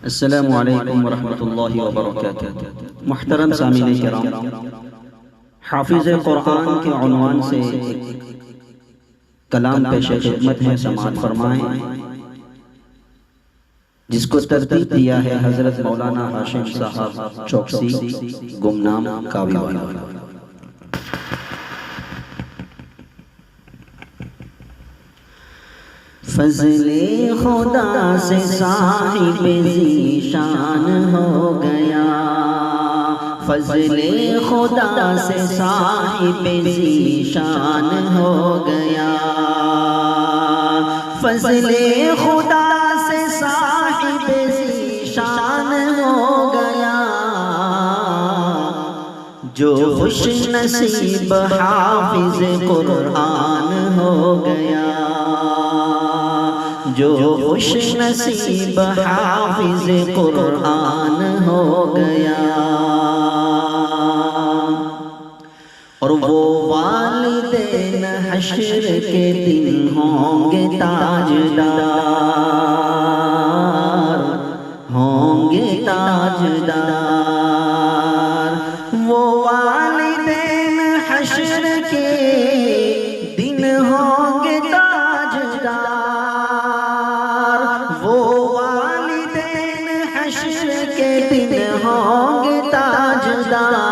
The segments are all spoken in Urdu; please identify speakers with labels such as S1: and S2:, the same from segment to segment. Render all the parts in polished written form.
S1: السلام علیکم ورحمۃ اللہ وبرکاتہ۔ محترم سامعین کرام، حافظ قرآن کے عنوان سے ایک کلام پیش خدمت ہے، سماعت فرمائیں، جس کو ترتیب دیا ہے حضرت مولانا ہاشم صاحب چوکسی گمنام کاوی والا۔ فضل خدا سے صاحب ذیشان ہو گیا، فضل خدا سے صاحب ذیشان ہو گیا، فضل خدا سے صاحب ذیشان ہو گیا، جو خوش نصیب حافظ قرآن ہو گیا، جو خوش نصیب حافظ قرآن ہو گیا۔ اور وہ والدین حشر کے دن ہوں گے تاجدار، ہوں گے تاجدار، وہ والدین حشر کے دن ہوں گے تاجدار، وہ والدین حشر کے دن ہوں گے تاجدار،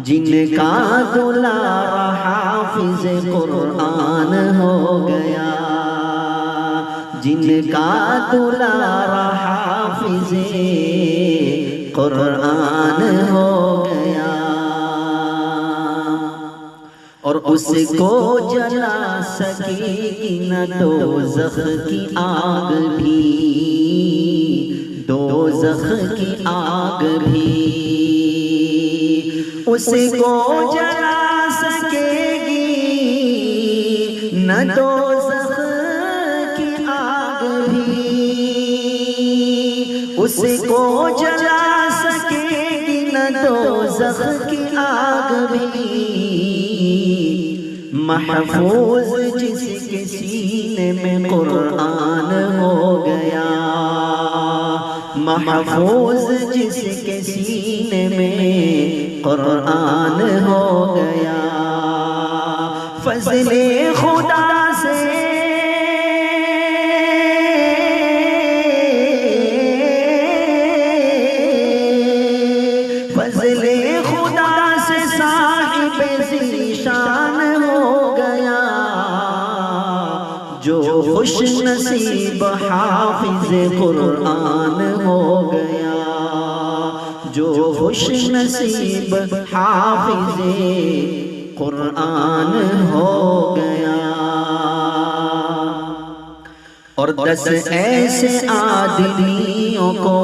S1: جن کا دلارا حافظ قرآن ہو گیا، جن کا دلارا حافظ قرآن ہو گیا، اور اس کو جلا سکے گی نہ دوزخ کی آگ بھی، دوزخ کی آگ بھی، اس کو جلا سکے گی نہ دوزخ کی آگ بھی، اس کو جلا سکے گی نہ دوزخ کی آگ بھی، محفوظ جس کے سینے میں قرآن ہو گیا، محفوظ جس کے سینے میں قرآن ہو گیا، فضل خدا سے فضل خدا سے صاحب ذیشان ہو گیا، جو خوش نصیب حافظ قرآن ہو گیا، جو خوش نصیب حافظ قرآن ہو گیا۔ اور 10 ایسے آدمیوں کو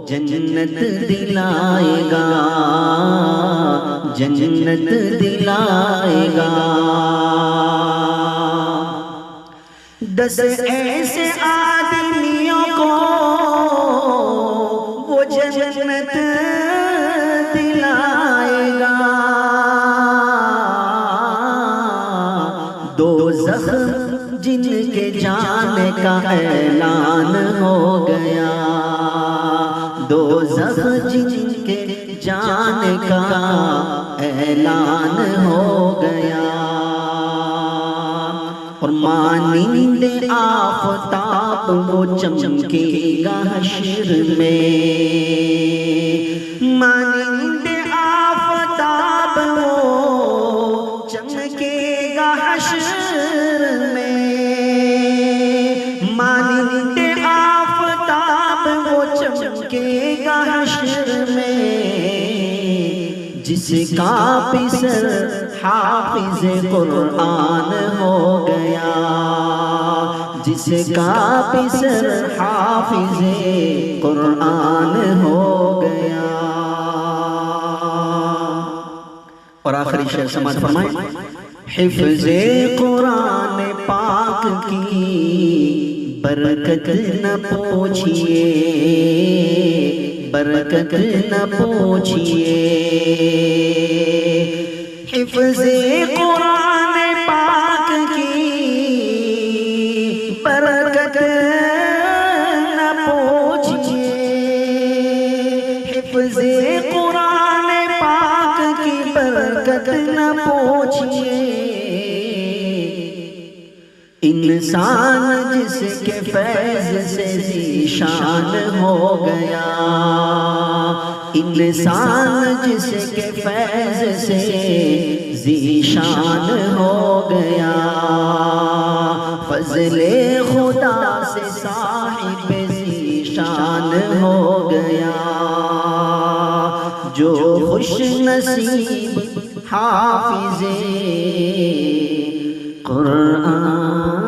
S1: جنت دلائے گا، جنت دلائے گا، 10 ایسے آدمیوں کو وہ جنت دلائے گا، دوزخ جن کے جانے کا اعلان ہو گیا، دوزخ جن کے جانے کا اعلان ہو گیا، اور مانند آفتاب وہ چمکے گا حشر میں، مانند آفتاب وہ چمکے گا حشر میں، مانند آفتاب وہ چمکے گا حشر میں، جس کا پسر حافظ قرآن ہو گیا، جس کا پسر حافظ قرآن ہو گیا۔ اور آخری شعر سماعت فرمائیں، حفظ قرآن پاک کی برکت نہ پوچھئے، برکت نہ پوچھئے، حفظ قرآن پاک کی برکت برکت نہ پوچھئے، انسان جس کے فیض سے ذیشان ہو گیا، انسان جس کے فیض سے ذیشان ہو گیا، فضل خدا سے صاحب ذیشان ہو گیا، جو خوش نصیب حافظ قرآن